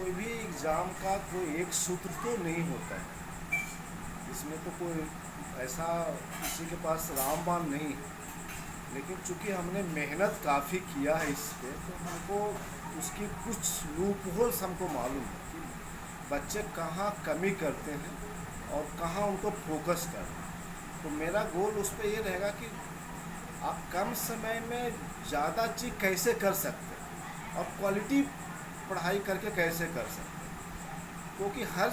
कोई भी एग्ज़ाम का कोई एक सूत्र तो नहीं होता है। इसमें तो कोई ऐसा किसी के पास रामबाण नहीं है। लेकिन चूंकि हमने मेहनत काफ़ी किया है इस पे, तो हमको उसकी कुछ लूप होल्स हमको मालूम है कि बच्चे कहाँ कमी करते हैं और कहाँ उनको फोकस करना है। तो मेरा गोल उस पर ये रहेगा कि आप कम समय में ज़्यादा चीज़ कैसे कर सकते हैं और क्वालिटी पढ़ाई करके कैसे कर सकते हैं, क्योंकि हर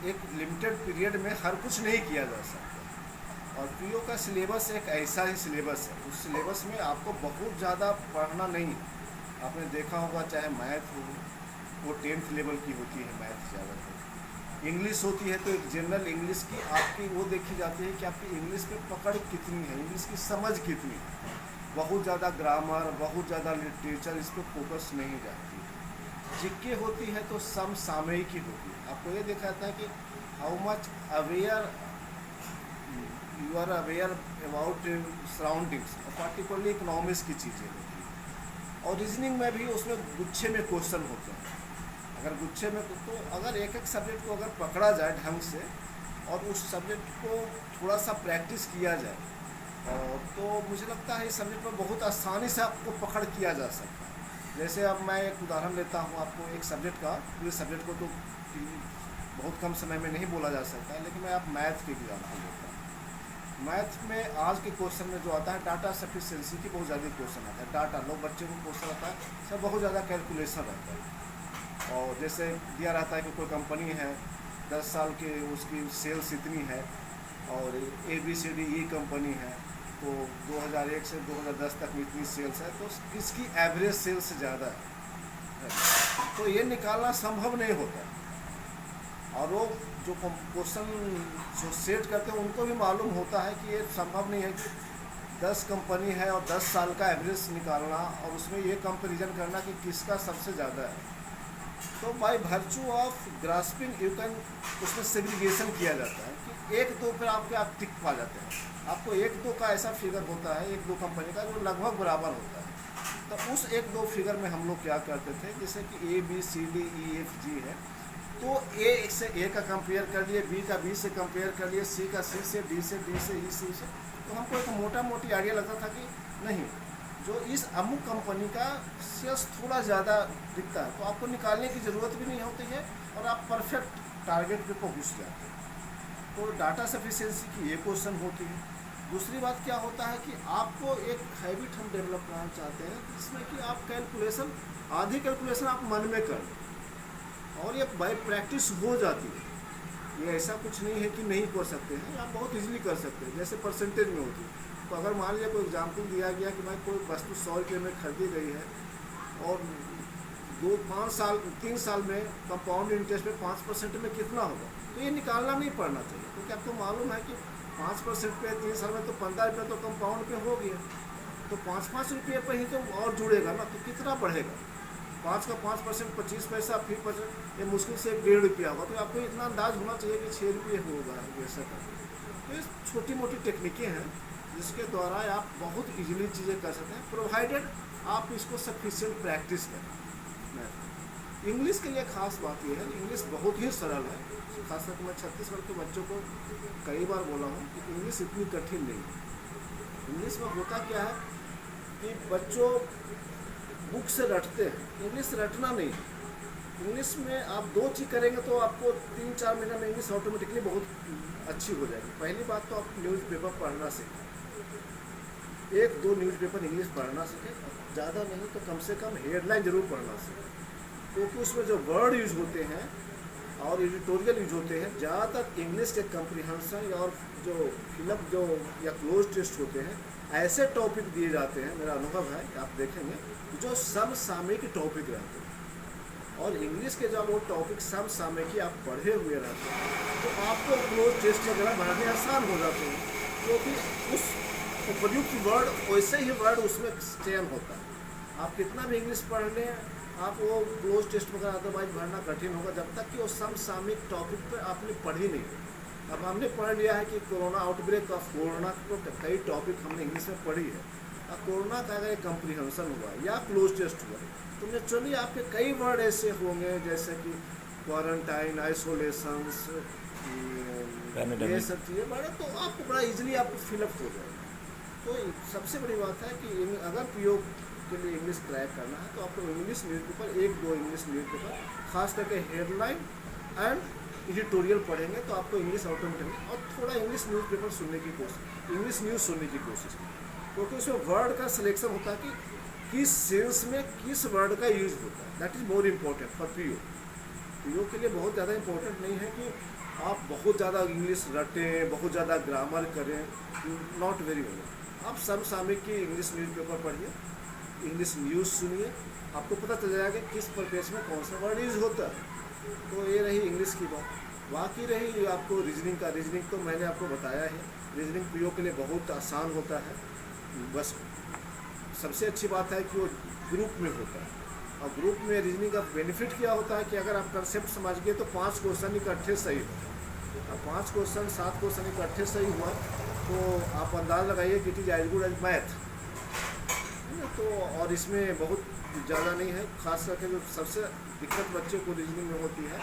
एक लिमिटेड पीरियड में हर कुछ नहीं किया जा सकता। और पीओ का सिलेबस एक ऐसा ही सिलेबस है, उस सिलेबस में आपको बहुत ज़्यादा पढ़ना नहीं है। आपने देखा होगा, चाहे मैथ हो, वो 10th लेवल की होती है मैथ ज़्यादातर। इंग्लिश होती है तो एक जनरल इंग्लिश की आपकी वो देखी जाती है कि आपकी इंग्लिश पे पकड़ कितनी है, इंग्लिश की समझ कितनी है। बहुत ज़्यादा ग्रामर, बहुत ज़्यादा लिटरेचर, इस पर फोकस नहीं जाती। जीके होती है तो समसामयिकी होती है। आपको ये देखा जाता है कि how much aware you are aware about surroundings, particularly economics की चीज़ें होती हैं। और रीजनिंग में भी उसमें गुच्छे में क्वेश्चन होते हैं। अगर गुच्छे में तो अगर एक एक सब्जेक्ट को अगर पकड़ा जाए ढंग से और उस सब्जेक्ट को थोड़ा सा प्रैक्टिस किया जाए तो मुझे लगता है इस सब्जेक्ट में बहुत आसानी से आपको पकड़ किया जा सकता है। जैसे अब मैं एक उदाहरण लेता हूँ आपको एक सब्जेक्ट का। पूरे सब्जेक्ट को तो बहुत कम समय में नहीं बोला जा सकता है, लेकिन मैं आप मैथ के एग्जाम्पल लेता हूँ। मैथ में आज के क्वेश्चन में जो आता है डाटा सफिशिएंसी की बहुत ज़्यादा क्वेश्चन आता है। डाटा लोग बच्चे को क्वेश्चन आता है, सब बहुत ज़्यादा कैलकुलेशन रहता है। और जैसे दिया रहता है कि कोई कंपनी है, 10 साल के उसकी सेल्स इतनी है और ABCDE कंपनी है, तो 2001 से 2010 तक में इतनी सेल्स है, तो इसकी एवरेज सेल्स ज़्यादा है। तो ये निकालना संभव नहीं होता। और वो जो क्वेश्चन जो सेट करते हैं उनको भी मालूम होता है कि ये संभव नहीं है कि 10 कंपनी है और 10 साल का एवरेज निकालना और उसमें ये कंपेरिजन करना कि किसका सबसे ज़्यादा है। तो by virtue of grasping you can उसमें सेग्रीगेशन किया जाता है कि 1-2 पर आप टिक पा जाते हैं। आपको 1-2 का ऐसा फिगर होता है, 1-2 कंपनी का जो लगभग बराबर होता है। तो उस 1-2 फिगर में हम लोग क्या करते थे, जैसे कि ABCDEFG है, तो A से A का कंपेयर कर लिए, B का B से कंपेयर कर लिए, C का C से, D से D से, E से। तो हमको एक मोटा मोटी आइडिया लगता था कि नहीं, जो इस अमुक कंपनी का सेल्स थोड़ा ज़्यादा दिखता है, तो आपको निकालने की ज़रूरत भी नहीं होती है और आप परफेक्ट टारगेट पे पहुँच जाते हैं। तो डाटा सफिशिएंसी की ये क्वेश्चन होती है। दूसरी बात क्या होता है कि आपको एक हैबिट हम डेवलप करना चाहते हैं जिसमें कि आप कैलकुलेशन, आधी कैलकुलेशन आप मन में कर लें और ये बाय प्रैक्टिस हो जाती है। ये ऐसा कुछ नहीं है कि नहीं कर सकते हैं, आप बहुत इजीली कर सकते हैं। जैसे परसेंटेज में होती है, तो अगर मान लीजिए कोई एग्जाम्पल दिया गया कि भाई कोई वस्तु 100 रुपये में खरीदी गई है और 3 साल में कंपाउंड इंटरेस्ट में 5% में कितना होगा, तो ये निकालना नहीं पड़ना चाहिए, क्योंकि आपको मालूम है कि 5% पे 3 साल में तो 15 रुपये तो कंपाउंड पे हो गया, तो 5-5 रुपये पर ही तो और जुड़ेगा ना, तो कितना बढ़ेगा। 5 का 5% 25 पैसा, फिर 5, ये मुश्किल से 1.5 रुपया होगा। तो आपको इतना अंदाज होना चाहिए कि 6 रुपये होगा ऐसा करके। तो ये छोटी मोटी टेक्निकें हैं जिसके द्वारा आप बहुत इजीली चीज़ें कर सकते हैं, प्रोवाइडेड आप इसको सफिशिएंट प्रैक्टिस करें। इंग्लिश के लिए खास बात यह है, इंग्लिश बहुत ही सरल है। खासकर मैं छत्तीसगढ़ के बच्चों को कई बार बोला हूँ कि इंग्लिश इतनी कठिन नहीं है। इंग्लिश में होता क्या है कि बच्चों बुक से रटते हैं, इंग्लिश रटना नहीं। इंग्लिश में आप 2 चीज़ करेंगे तो आपको 3-4 महीने में इंग्लिश ऑटोमेटिकली बहुत अच्छी हो जाएगी। पहली बात तो आप न्यूज़पेपर पढ़ना सीखें, 1-2 न्यूज़पेपर इंग्लिश पढ़ना सीखें, ज़्यादा नहीं तो कम से कम हेडलाइन ज़रूर पढ़ना सीखें, क्योंकि उसमें जो वर्ड यूज होते हैं और एडिटोरियल यूज होते हैं, ज़्यादातर इंग्लिश के कंप्रीहेंशन और जो फिलअप जो या क्लोज टेस्ट होते हैं, ऐसे टॉपिक दिए जाते हैं। मेरा अनुभव है कि आप देखेंगे जो समसामयिक टॉपिक रहते हैं और इंग्लिश के जब वो टॉपिक समसामयिक आप पढ़े हुए रहते हैं तो आपको क्लोज टेस्ट वगैरह भरने आसान हो जाते हैं, क्योंकि उस उपयुक्त वर्ड वैसे ही वर्ड उसमें चयन होता है। आप कितना भी इंग्लिश पढ़ लें, आप वो क्लोज टेस्ट वगैरह अदरवाइज भरना कठिन होगा जब तक कि वो समसामयिक टॉपिक पर आपने पढ़ी नहीं। अब हमने पढ़ लिया है कि कोरोना आउटब्रेक ऑफ कोरोना को कई टॉपिक हमने इंग्लिश में पढ़ी है, कोरोना का अगर एक कंप्रीहेंशन हुआ या क्लोज टेस्ट हुआ तो नेचुरली आपके कई वर्ड ऐसे होंगे जैसे कि क्वारंटाइन, आइसोलेशंस, ये सब चीज़ें बड़े, तो आपको बड़ा इजीली आपको फिलअप हो जाएगा। तो सबसे बड़ी बात है कि अगर पीओ के लिए इंग्लिश क्रैक करना है तो आपको इंग्लिश न्यूज़पेपर, एक दो इंग्लिश न्यूज़पेपर खास करके हेडलाइन एंड एडिटोरियल पढ़ेंगे तो आपको इंग्लिश ऑटोमेटिकली, और थोड़ा इंग्लिश न्यूज़पेपर सुनने की कोशिश, इंग्लिश न्यूज़ सुनने की कोशिश, क्योंकि उसमें वर्ड का सिलेक्शन होता है कि किस सेंस में किस वर्ड का यूज होता है। That is more important for PO. PO के लिए बहुत ज़्यादा इम्पोर्टेंट नहीं है कि आप बहुत ज़्यादा इंग्लिश रटें, बहुत ज़्यादा ग्रामर करें, नॉट वेरी वेल। आप समसामयिक की इंग्लिश न्यूज़पेपर पढ़िए, इंग्लिश न्यूज़ सुनिए, आपको पता चल जाएगा कि किस परपेस में कौन सा वर्ड यूज होता है। तो ये रही इंग्लिश की बात। बाकी रही आपको रीजनिंग का, रीजनिंग तो मैंने आपको बताया है, रीजनिंग पीओ के लिए बहुत आसान होता है। बस सबसे अच्छी बात है कि वो ग्रुप में होता है, और ग्रुप में रीजनिंग का बेनिफिट क्या होता है कि अगर आप कंसेप्ट समझ गए तो 5 क्वेश्चन इकट्ठे सही हो, और 5 क्वेश्चन 7 क्वेश्चन इकट्ठे सही हुआ तो आप अंदाज़ लगाइए कि it is as good as math. तो और इसमें बहुत ज़्यादा नहीं है, खास करके जो सबसे दिक्कत बच्चे को रीजनिंग में होती है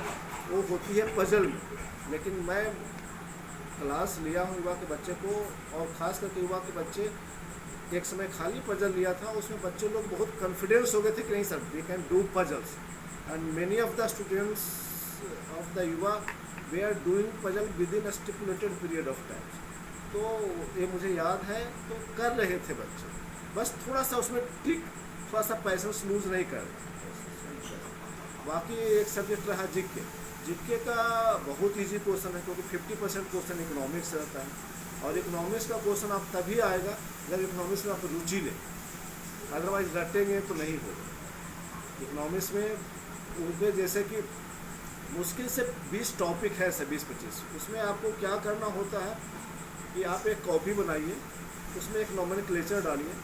वो होती है पजल में। लेकिन मैं क्लास लिया हूँ युवा के बच्चे को, और ख़ास करके युवा के बच्चे, एक समय खाली पजल लिया था, उसमें बच्चे लोग बहुत कॉन्फिडेंस हो गए थे कि नहीं sir we can do puzzles, and many of the students of the Yuva वे are doing puzzle within a stipulated period of time. तो ये मुझे याद है, तो कर रहे थे बच्चे, बस थोड़ा सा उसमें ट्रिक, थोड़ा सा पैसेंस लूज नहीं कर। बाकी एक सब्जेक्ट रहा जीके। जीके का बहुत इजी क्वेश्चन है, क्योंकि 50% क्वेश्चन इकोनॉमिक्स रहता है, और इकोनॉमिक्स का क्वेश्चन आप तभी आएगा जब इकोनॉमिक्स में आप रुचि लें, अदरवाइज रटेंगे तो नहीं होगा। इकोनॉमिक्स में उनके जैसे कि मुश्किल से 20 टॉपिक है, से 20-25, उसमें आपको क्या करना होता है कि आप एक कॉपी बनाइए, उसमें एक नॉमेनक्लेचर डालिए,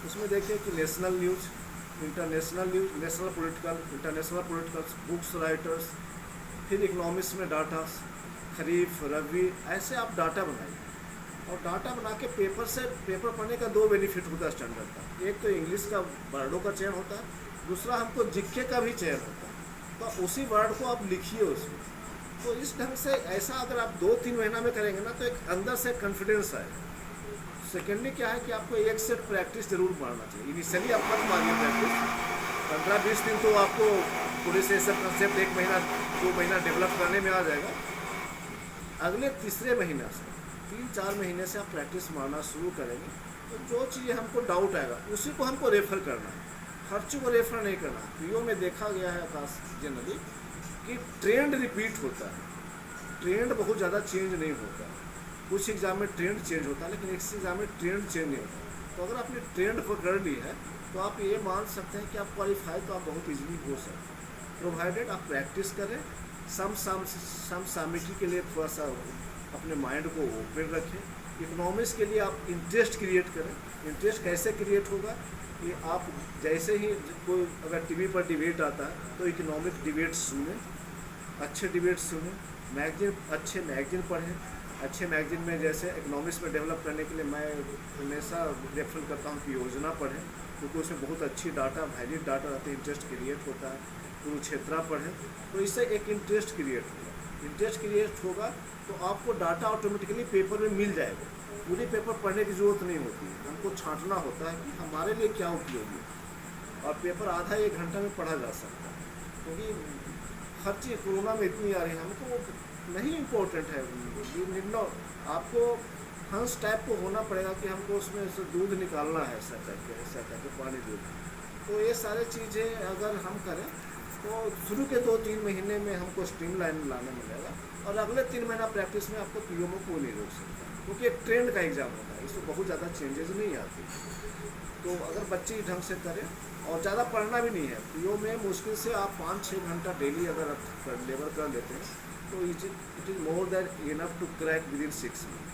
उसमें देखिए कि national news, international news, national political, international political, books writers, फिर इकोनॉमिक्स में डाटा, खरीफ रबी, ऐसे आप डाटा बनाइए। और डाटा बना के पेपर पढ़ने का 2 बेनिफिट होता है स्टैंडर्ड का। एक तो इंग्लिश का वर्डों का चयन होता है, दूसरा हमको जीके का भी चयन होता है, तो उसी वर्ड को आप लिखिए उसमें। तो इस ढंग से ऐसा अगर आप 2-3 महीना में करेंगे ना तो एक अंदर से कॉन्फिडेंस आएगा। सेकेंडली क्या है कि आपको एक सेट प्रैक्टिस जरूर मारना चाहिए। इनिशियली आप मत मारिए प्रैक्टिस, 15-20 दिन तो आपको पूरे से सब कंसेप्ट 1 महीना 2 महीना डेवलप करने में आ जाएगा। अगले तीसरे महीने से 3-4 महीने से आप प्रैक्टिस मारना शुरू करेंगे, तो जो चीज़ें हमको डाउट आएगा उसी को हमको रेफ़र करना है, हर चीज़ को रेफ़र नहीं करना। पीओ में देखा गया है खास जनरली कि ट्रेंड रिपीट होता है, ट्रेंड बहुत ज़्यादा चेंज नहीं होता है। कुछ एग्ज़ाम में ट्रेंड चेंज होता है, लेकिन इस एग्ज़ाम में ट्रेंड चेंज नहीं होता। तो अगर आपने ट्रेंड पकड़ ली है तो आप ये मान सकते हैं कि आप क्वालिफाई तो आप बहुत इजीली हो सकते हैं, प्रोवाइडेड आप प्रैक्टिस करें। समसामयिकी के लिए थोड़ा सा अपने माइंड को ओपन रखें। इकोनॉमिक्स के लिए आप इंटरेस्ट क्रिएट करें। इंटरेस्ट कैसे क्रिएट होगा कि आप जैसे ही कोई अगर टीवी पर डिबेट आता है तो इकोनॉमिक डिबेट सुने, अच्छे डिबेट सुने, मैगजीन, अच्छे मैगजीन पढ़ें। अच्छे मैगजीन में जैसे इकोनॉमिक्स में डेवलप करने के लिए मैं हमेशा रेफर करता हूँ कि योजना पढ़ें, क्योंकि उसमें बहुत अच्छी डाटा, वैलिड डाटा रहती है, इंटरेस्ट क्रिएट होता है। कुरुक्षेत्रा पढ़ें, तो इससे एक इंटरेस्ट क्रिएट होगा। इंटरेस्ट क्रिएट होगा तो आपको डाटा ऑटोमेटिकली पेपर में मिल जाएगा। पूरी पेपर पढ़ने की ज़रूरत नहीं होती है, हमको छांटना होता है कि हमारे लिए क्या उपयोगी है, और पेपर आधा 1 घंटा में पढ़ा जा सकता है। क्योंकि हर चीज़ कोरोना में इतनी आ रही है, हमको नहीं इम्पोर्टेंट है। आपको हंस टाइप को होना पड़ेगा कि हमको उसमें से दूध निकालना है, ऐसा करके पानी दूध। तो ये सारी चीज़ें अगर हम करें तो शुरू के 2-3 महीने में हमको स्ट्रीमलाइन लाने मिलेगा, और अगले 3 महीना प्रैक्टिस में आपको पीओ में कोई नहीं रोक सकता, क्योंकि एक ट्रेंड का एग्ज़ाम होता है, इसमें बहुत ज़्यादा चेंजेस नहीं आती। तो अगर बच्चे ढंग से करें, और ज़्यादा पढ़ना भी नहीं है पीओ में, मुश्किल से आप 5-6 घंटा डेली अगर लेबर कर लेते हैं तो it is more than enough to crack within 6 month.